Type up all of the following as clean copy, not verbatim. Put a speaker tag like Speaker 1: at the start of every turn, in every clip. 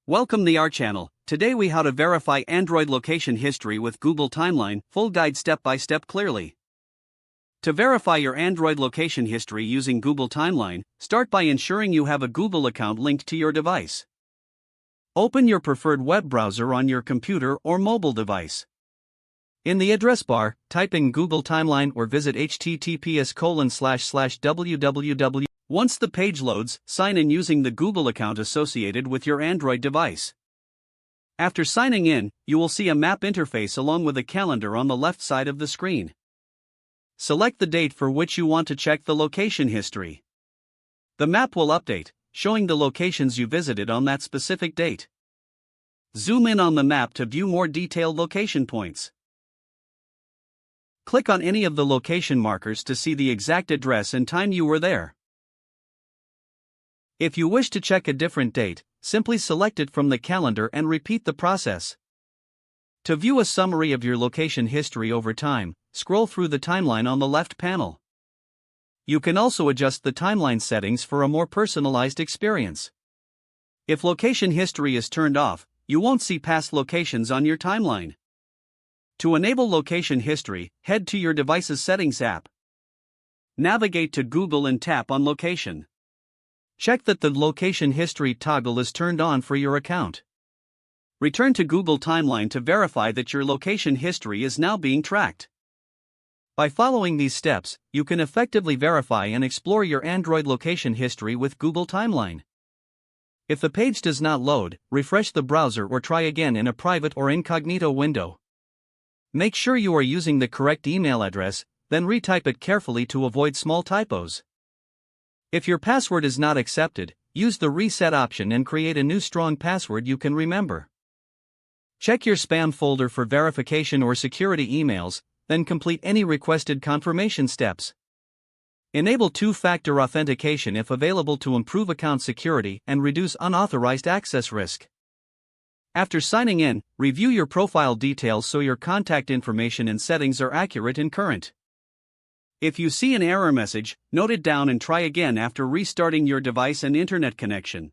Speaker 1: Welcome to our channel. Today we how to verify Android location history with Google Timeline, full guide step by step clearly. To verify your Android location history using Google Timeline, start by ensuring you have a Google account linked to your device. Open your preferred web browser on your computer or mobile device. In the address bar, type in Google Timeline or visit https://www. Once the page loads, sign in using the Google account associated with your Android device. After signing in, you will see a map interface along with a calendar on the left side of the screen. Select the date for which you want to check the location history. The map will update, showing the locations you visited on that specific date. Zoom in on the map to view more detailed location points. Click on any of the location markers to see the exact address and time you were there. If you wish to check a different date, simply select it from the calendar and repeat the process. To view a summary of your location history over time, scroll through the timeline on the left panel. You can also adjust the timeline settings for a more personalized experience. If location history is turned off, you won't see past locations on your timeline. To enable location history, head to your device's Settings app. Navigate to Google and tap on Location. Check that the location history toggle is turned on for your account. Return to Google Timeline to verify that your location history is now being tracked. By following these steps, you can effectively verify and explore your Android location history with Google Timeline. If the page does not load, refresh the browser or try again in a private or incognito window. Make sure you are using the correct email address, then retype it carefully to avoid small typos. If your password is not accepted, use the reset option and create a new strong password you can remember. Check your spam folder for verification or security emails, then complete any requested confirmation steps. Enable two-factor authentication if available to improve account security and reduce unauthorized access risk. After signing in, review your profile details so your contact information and settings are accurate and current. If you see an error message, note it down and try again after restarting your device and internet connection.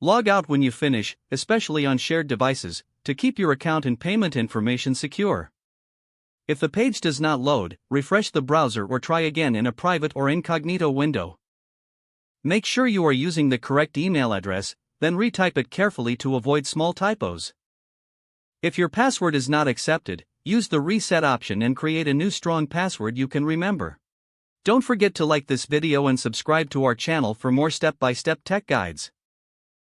Speaker 1: Log out when you finish, especially on shared devices, to keep your account and payment information secure. If the page does not load, refresh the browser or try again in a private or incognito window. Make sure you are using the correct email address, then retype it carefully to avoid small typos. If your password is not accepted, use the reset option and create a new strong password you can remember. Don't forget to like this video and subscribe to our channel for more step-by-step tech guides.